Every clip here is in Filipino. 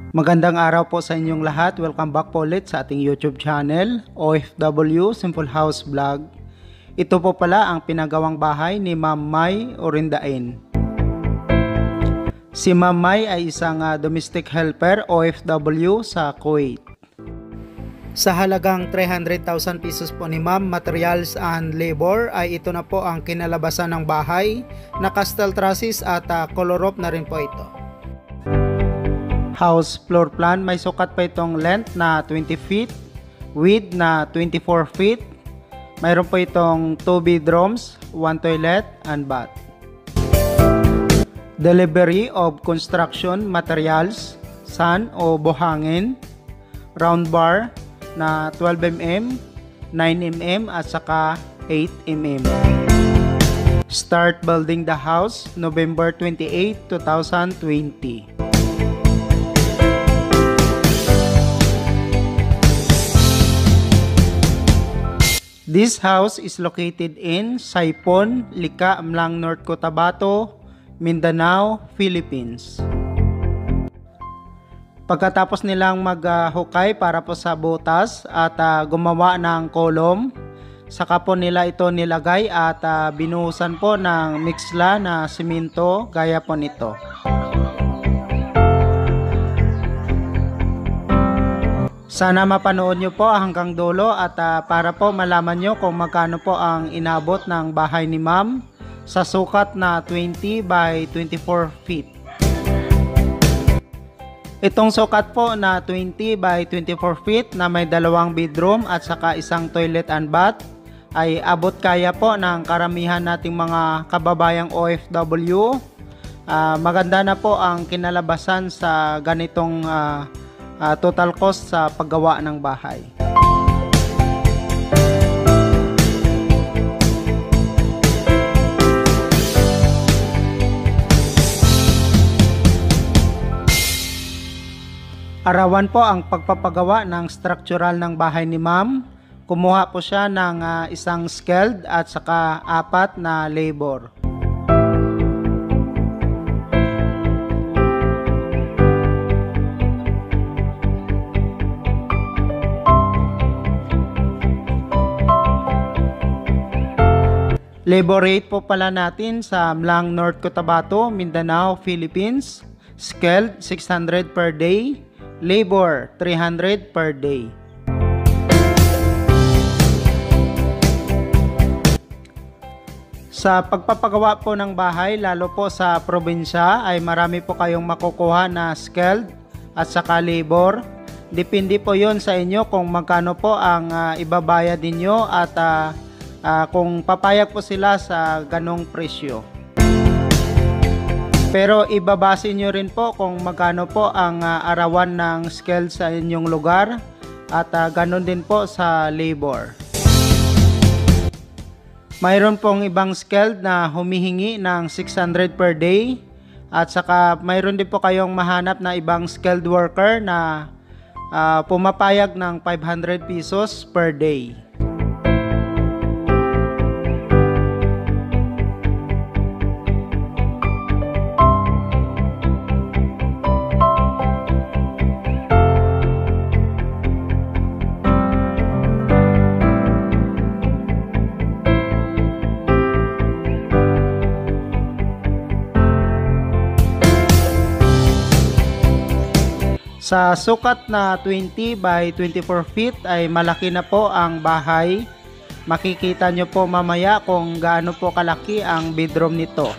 Magandang araw po sa inyong lahat. Welcome back po ulit sa ating YouTube channel, OFW Simple House Vlog. Ito po pala ang pinagawang bahay ni Ma'am Mai Orindain. Si Ma'am Mai ay isang domestic helper OFW sa Kuwait. Sa halagang 300,000 pesos po ni Ma'am, materials and labor, ay ito na po ang kinalabasan ng bahay. Naka-steel trusses at color roof na rin po ito. House floor plan, may sukat pa itong length na 20 feet, width na 24 feet. Mayroon po itong 2 bedrooms, 1 toilet and bath. Delivery of construction materials, sand o buhangin, round bar na 12mm, 9mm at saka 8mm. Start building the house November 28, 2020. This house is located in Saipon, Lika, Amlang, North Cotabato, Mindanao, Philippines. Pagkatapos nilang maghukay para po sa butas at gumawa ng kolom, saka po nila ito nilagay at binuhusan po ng mixla na simento gaya po nito. Sana mapanood nyo po hanggang dulo at para po malaman nyo kung magkano po ang inabot ng bahay ni Ma'am sa sukat na 20 by 24 feet. Itong sukat po na 20 by 24 feet na may dalawang bedroom at saka isang toilet and bath ay abot kaya po ng karamihan nating mga kababayang OFW. Maganda na po ang kinalabasan sa ganitong total cost sa paggawa ng bahay. Arawan po ang pagpapagawa ng structural ng bahay ni Ma'am. Kumuha po siya ng isang skilled at saka 4 na labor. Labor rate po pala natin sa Amlang, North Cotabato, Mindanao, Philippines. Skilled 600 per day, labor 300 per day. Sa pagpapagawa po ng bahay, lalo po sa probinsya, ay marami po kayong makukuha na skilled at saka labor. Depende po yon sa inyo kung magkano po ang ibabayad ninyo at kung papayag po sila sa ganong presyo. Pero ibabase nyo rin po kung magkano po ang arawan ng skilled sa inyong lugar at ganon din po sa labor. Mayroon pong ibang skilled na humihingi ng 600 per day at saka mayroon din po kayong mahanap na ibang skilled worker na pumapayag ng 500 pesos per day. Sa sukat na 20 by 24 feet ay malaki na po ang bahay. Makikita nyo po mamaya kung gaano po kalaki ang bedroom nito.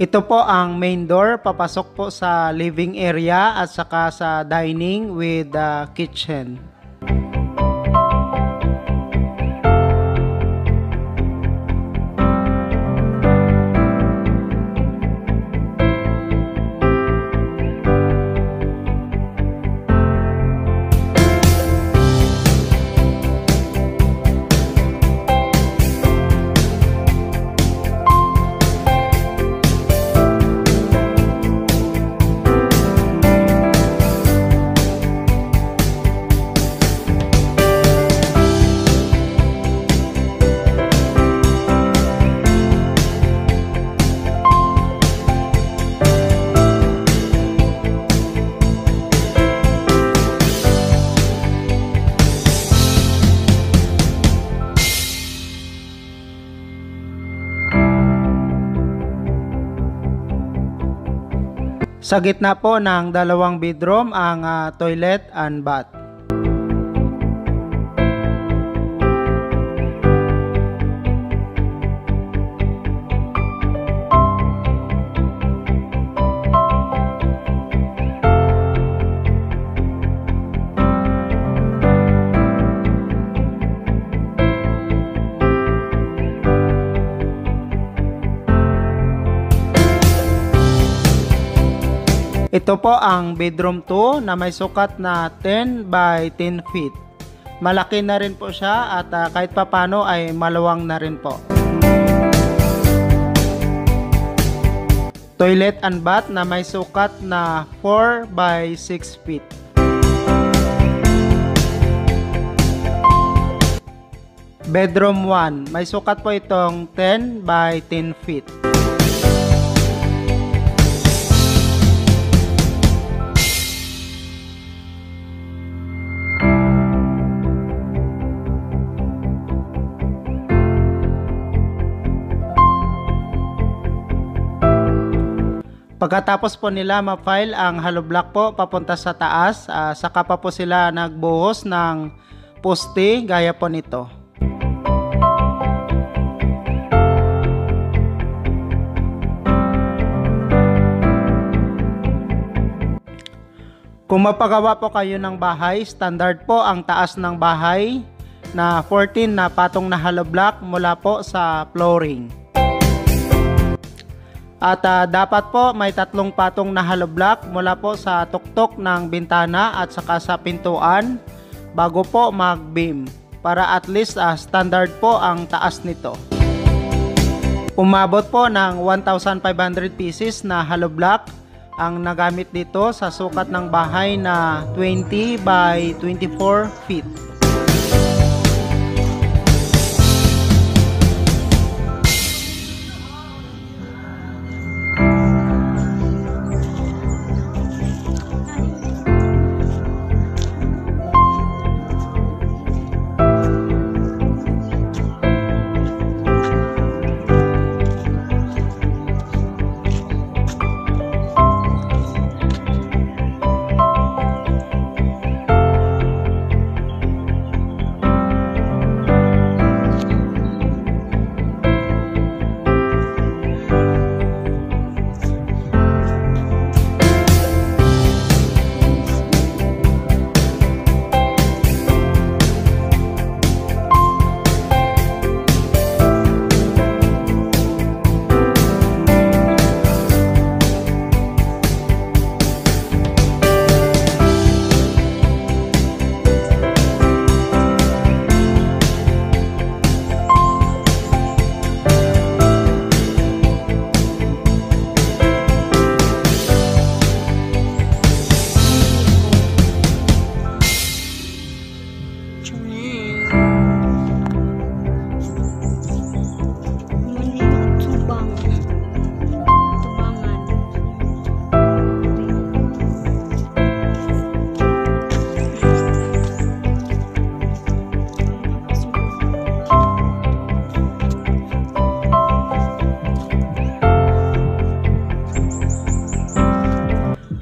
Ito po ang main door, papasok po sa living area at saka sa dining with the kitchen. Sa gitna po ng dalawang bedroom ang toilet and bath. Ito po ang bedroom 2 na may sukat na 10 by 10 feet. Malaki na rin po siya at kahit papano ay maluwang na rin po. Toilet and bath na may sukat na 4 by 6 feet. Bedroom 1, may sukat po itong 10 by 10 feet. Pagkatapos po nila ma-file ang hollow block po papunta sa taas, saka pa po sila nagbuhos ng poste gaya po nito. Kung mapagawa po kayo ng bahay, standard po ang taas ng bahay na 14 na patong na hollow block mula po sa flooring. At dapat po may 3 patong na hollow block mula po sa tuktok ng bintana at saka sa pintuan bago po mag-beam para at least standard po ang taas nito. Umabot po ng 1,500 pieces na hollow block ang nagamit dito sa sukat ng bahay na 20 by 24 feet.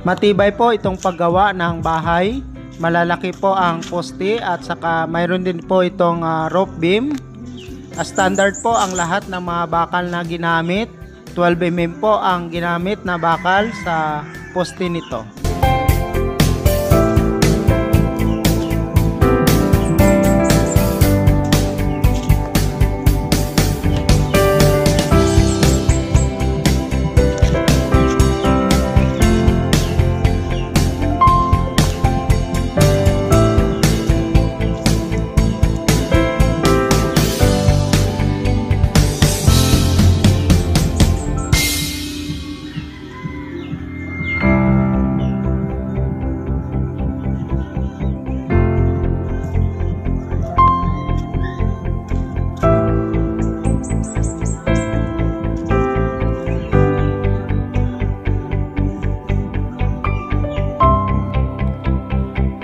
Matibay po itong paggawa ng bahay. Malalaki po ang poste at saka mayroon din po itong roof beam. Standard po ang lahat ng mga bakal na ginamit. 12mm po ang ginamit na bakal sa poste nito.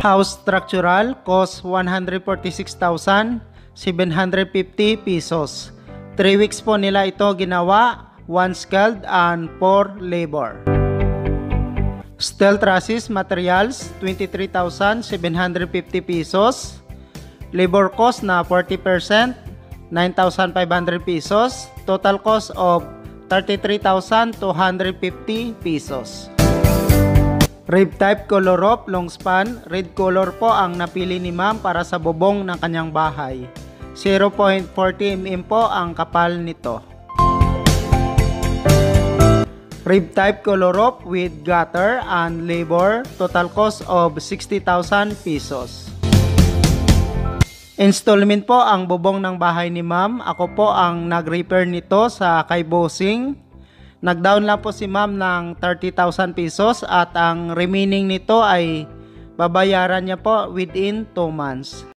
House structural cost 146,750 pesos. 3 weeks po nila ito ginawa, 1 skilled and 4 labor. Steel trusses materials 23,750 pesos. Labor cost na 40%, 9,500 pesos. Total cost of 33,250 pesos. Rib type color rope long span, red color po ang napili ni ma'am para sa bubong ng kanyang bahay. 0.40mm po ang kapal nito. Rib type color rope with gutter and labor, total cost of 60,000 pesos. Installment po ang bubong ng bahay ni ma'am. Ako po ang nag-repair nito sa kay Bossing. Nag-down lang po si ma'am ng 30,000 pesos at ang remaining nito ay babayaran niya po within 2 months.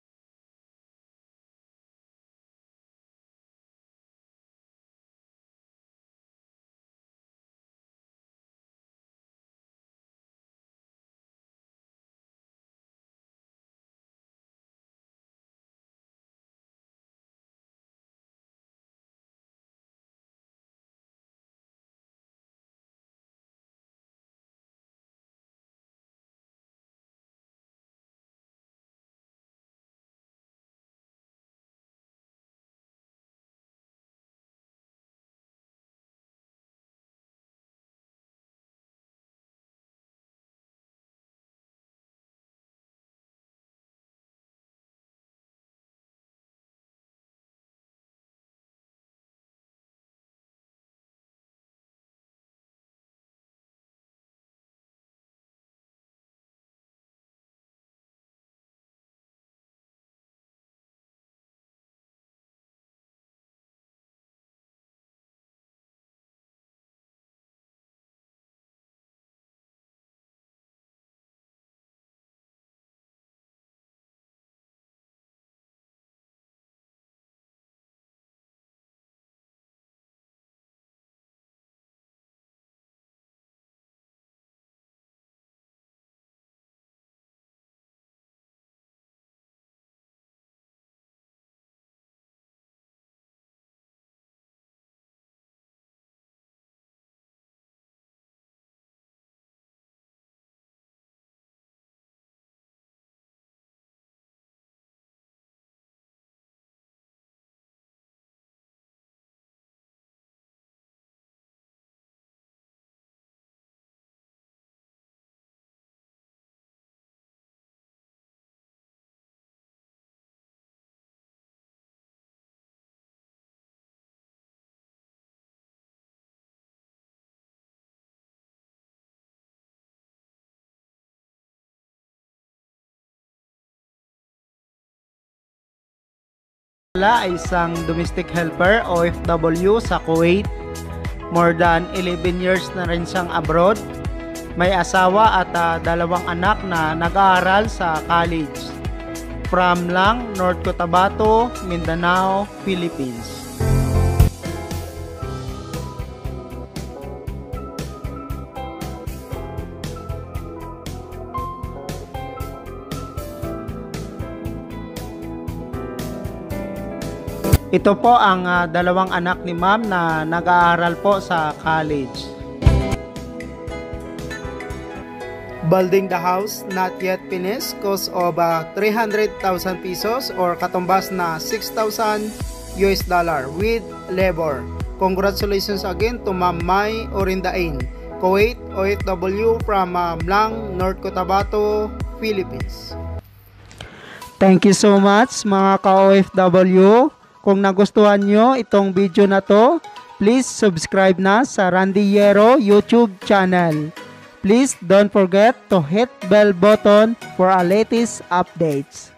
Ay isang domestic helper OFW sa Kuwait. More than 11 years na rin siyang abroad. May asawa at 2 anak na nag-aaral sa college. From Lang, North Cotabato, Mindanao, Philippines. Ito po ang 2 anak ni ma'am na nag-aaral po sa college. Building the house not yet finished, cost of 300,000 pesos or katumbas na $6,000 with labor. Congratulations again to Ma'am Mai Orindain, Kuwait OFW from Mlang, North Cotabato, Philippines. Thank you so much mga ka-OFW. Kung nagustuhan nyo itong video na to, please subscribe na sa Randy Yero YouTube channel. Please don't forget to hit bell button for our latest updates.